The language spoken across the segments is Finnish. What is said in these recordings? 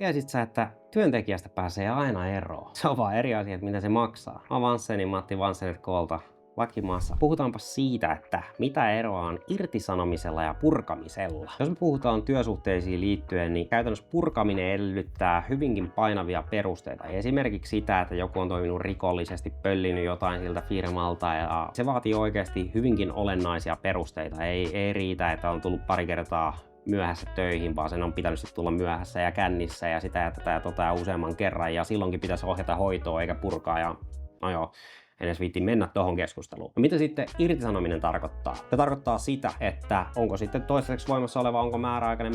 Tiesit sä, että työntekijästä pääsee aina eroon? Se on vaan eri asia, että mitä se maksaa. Mä oon Vansseni Matti Vanssenet koolta Lakimaassa. Puhutaanpa siitä, että mitä eroa on irtisanomisella ja purkamisella. Jos me puhutaan työsuhteisiin liittyen, niin käytännössä purkaminen edellyttää hyvinkin painavia perusteita. Esimerkiksi sitä, että joku on toiminut rikollisesti, pöllinyt jotain siltä firmalta, ja se vaatii oikeasti hyvinkin olennaisia perusteita. Ei riitä, että on tullut pari kertaa myöhässä töihin, vaan sen on pitänyt sitten tulla myöhässä ja kännissä ja sitä ja tätä ja tota ja useamman kerran, ja silloinkin pitäisi ohjata hoitoa eikä purkaa, ja no joo, en edes viitti mennä tuohon keskusteluun. No mitä sitten irtisanominen tarkoittaa? Se tarkoittaa sitä, että onko sitten toistaiseksi voimassa oleva, onko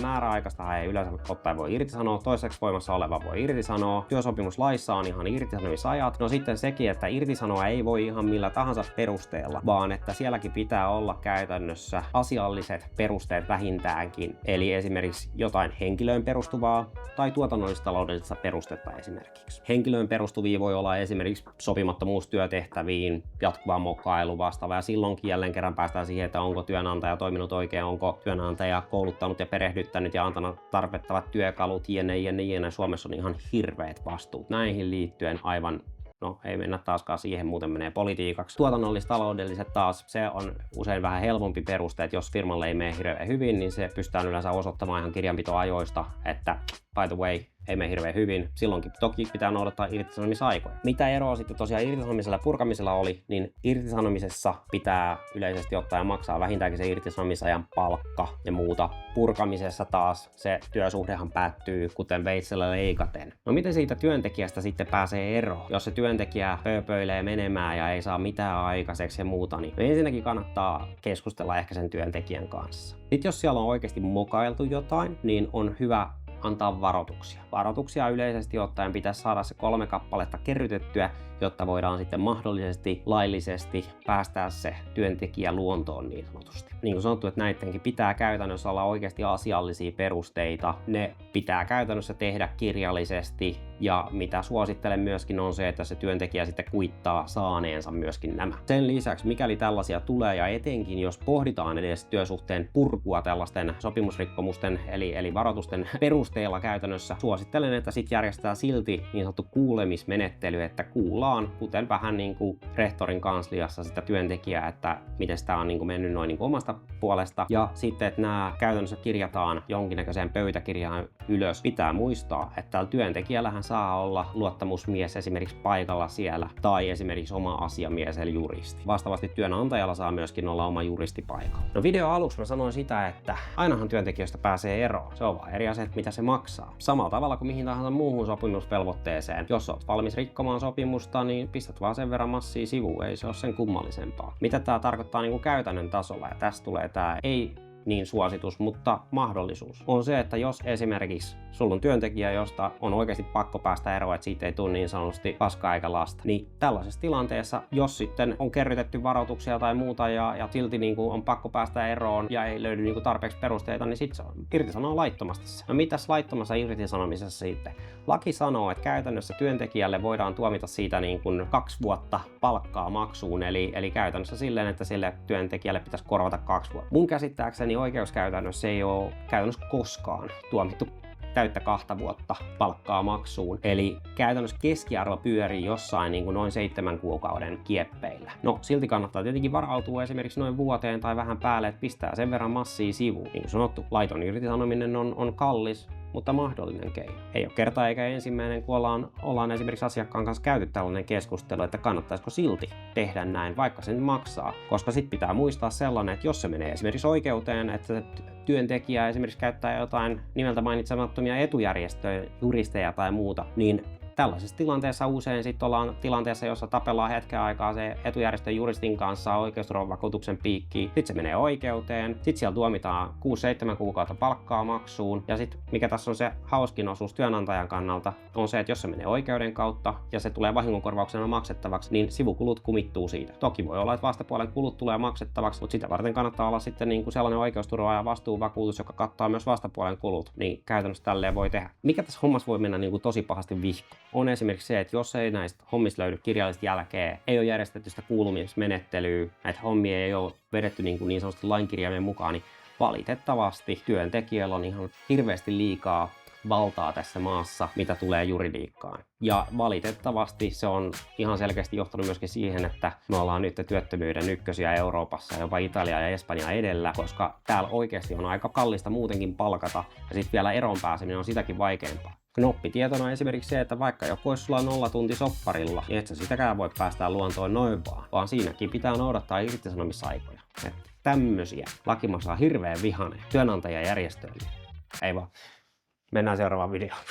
määräaikaista, ei yleensä ottaen voi irtisanoa, toistaiseksi voimassa oleva voi irtisanoa, työsopimuslaissa on ihan irtisanomisajat. No sitten sekin, että irtisanoa ei voi ihan millä tahansa perusteella, vaan että sielläkin pitää olla käytännössä asialliset perusteet vähintäänkin, eli esimerkiksi jotain henkilöön perustuvaa tai tuotannollis-taloudellista perustetta esimerkiksi. Henkilöön perustuvia voi olla esimerkiksi sopimattomuus työtehtäviin, jatkuva mokailu vastaava, ja silloinkin jälleen kerran päästään siihen, että onko työnantaja toiminut oikein, onko työnantaja kouluttanut ja perehdyttänyt ja antanut tarvittavat työkalut, jne. Suomessa on ihan hirveät vastuut näihin liittyen aivan. No, ei mennä taaskaan siihen, muuten menee politiikaksi. Tuotannollis-taloudelliset taas, se on usein vähän helpompi peruste, että jos firmalle ei mene hirveän hyvin, niin se pystytään yleensä osoittamaan ihan kirjanpitoajoista, että by the way, ei mene hirveän hyvin. Silloinkin toki pitää noudattaa irtisanomisaikoja. Mitä eroa sitten tosiaan irtisanomisella ja purkamisella oli, niin irtisanomisessa pitää yleisesti ottaen maksaa vähintäänkin se irtisanomisajan palkka ja muuta. Purkamisessa taas se työsuhdehan päättyy kuten veitsellä leikaten. No miten siitä työntekijästä sitten pääsee eroon? Jos se työntekijä pööpöilee menemään ja ei saa mitään aikaiseksi ja muuta, niin ensinnäkin kannattaa keskustella ehkä sen työntekijän kanssa. Sitten jos siellä on oikeasti mokailtu jotain, niin on hyvä antaa varoituksia. Varoituksia yleisesti ottaen pitäisi saada se 3 kappaletta kerrytettyä, jotta voidaan sitten mahdollisesti laillisesti päästää se työntekijä luontoon niin sanotusti. Niin kuin sanottu, että näidenkin pitää käytännössä olla oikeasti asiallisia perusteita. Ne pitää käytännössä tehdä kirjallisesti, ja mitä suosittelen myöskin on se, että se työntekijä sitten kuittaa saaneensa myöskin nämä. Sen lisäksi, mikäli tällaisia tulee, ja etenkin jos pohditaan edes työsuhteen purkua tällaisten sopimusrikkomusten eli varoitusten perusteella käytännössä, suosittelen, että sitten järjestetään silti niin sanottu kuulemismenettely, että kuullaan, kuten vähän niin kuin rehtorin kansliassa sitä työntekijää, että miten sitä on niin kuin mennyt noin niin kuin omasta puolesta, ja sitten, että nämä käytännössä kirjataan jonkinnäköiseen pöytäkirjaan ylös. Pitää muistaa, että tällä työntekijällähän saa olla luottamusmies esimerkiksi paikalla siellä, tai esimerkiksi oma asiamies eli juristi. Vastaavasti työnantajalla saa myöskin olla oma juristi paikalla. No video aluksi mä sanoin sitä, että ainahan työntekijöistä pääsee eroon. Se on vaan eri asia, että mitä se maksaa. Samalla tavalla kuin mihin tahansa muuhun sopimusvelvoitteeseen. Jos oot valmis rikkomaan sopimusta, niin pistät vaan sen verran massia sivuun, ei se ole sen kummallisempaa. Mitä tää tarkoittaa niin kuin käytännön tasolla, ja tästä tulee tää ei niin suositus, mutta mahdollisuus on se, että jos esimerkiksi sulla on työntekijä, josta on oikeasti pakko päästä eroon, että siitä ei tule niin sanotusti paskaa eikä lasta, niin tällaisessa tilanteessa, jos sitten on kerrytetty varoituksia tai muuta ja silti niin kuin on pakko päästä eroon ja ei löydy niin kuin tarpeeksi perusteita, niin sitten se on irtisanoo laittomasti se. No mitäs laittomassa irtisanomisessa sitten? Laki sanoo, että käytännössä työntekijälle voidaan tuomita siitä niin kuin 2 vuotta palkkaa maksuun, eli käytännössä silleen, että sille työntekijälle pitäisi korvata 2 vuotta. Mun käsittääkseni oikeuskäytännössä ei ole käytännössä koskaan tuomittu täyttä 2 vuotta palkkaa maksuun. Eli käytännössä keskiarvo pyörii jossain niin kuin noin 7 kuukauden kieppeillä. No silti kannattaa tietenkin varautua esimerkiksi noin vuoteen tai vähän päälle, että pistää sen verran massia sivuun. Niin kuin sanottu, laiton irtisanominen on kallis, mutta mahdollinen keino. Ei ole kerta eikä ensimmäinen, kun ollaan esimerkiksi asiakkaan kanssa käyty tällainen keskustelu, että kannattaisiko silti tehdä näin, vaikka sen maksaa. Koska sit pitää muistaa sellainen, että jos se menee esimerkiksi oikeuteen, että työntekijä esimerkiksi käyttää jotain nimeltä mainitsemattomia etujärjestöjä, juristeja tai muuta, niin tällaisessa tilanteessa usein sitten ollaan tilanteessa, jossa tapellaan hetken aikaa se etujärjestön juristin kanssa oikeusturvavakuutuksen piikkiin. Sitten se menee oikeuteen. Sitten siellä tuomitaan 6-7 kuukautta palkkaa maksuun. Ja sitten mikä tässä on se hauskin osuus työnantajan kannalta, on se, että jos se menee oikeuden kautta ja se tulee vahingonkorvauksena maksettavaksi, niin sivukulut kumittuu siitä. Toki voi olla, että vastapuolen kulut tulee maksettavaksi, mutta sitä varten kannattaa olla sitten niin kuin sellainen oikeusturva ja vastuuvakuutus, joka kattaa myös vastapuolen kulut. Niin käytännössä tälleen voi tehdä. Mikä tässä hommassa voi mennä niin kuin tosi pahasti vihko? On esimerkiksi se, että jos ei näistä hommista löydy kirjallista jälkeä, ei ole järjestetty sitä kuulumismenettelyä, näitä hommia ei ole vedetty niin sanotusti lainkirjaimen mukaan, niin valitettavasti työntekijöillä on ihan hirveästi liikaa valtaa tässä maassa, mitä tulee juridiikkaan. Ja valitettavasti se on ihan selkeästi johtanut myöskin siihen, että me ollaan nyt työttömyyden ykkösiä Euroopassa, jopa Italia ja Espanja edellä, koska täällä oikeasti on aika kallista muutenkin palkata, ja sitten vielä eroon pääseminen on sitäkin vaikeampaa. Knoppitietona esimerkiksi se, että vaikka joku olisi sulla 0 tunti sopparilla, niin et sä sitäkään voi päästää luontoon noin vaan siinäkin pitää noudattaa irtisanomisaikoja. Että tämmöisiä. Laki maksaa hirveän vihainen työnantajajärjestöille. Ei vaan. Mennään seuraavaan videoon.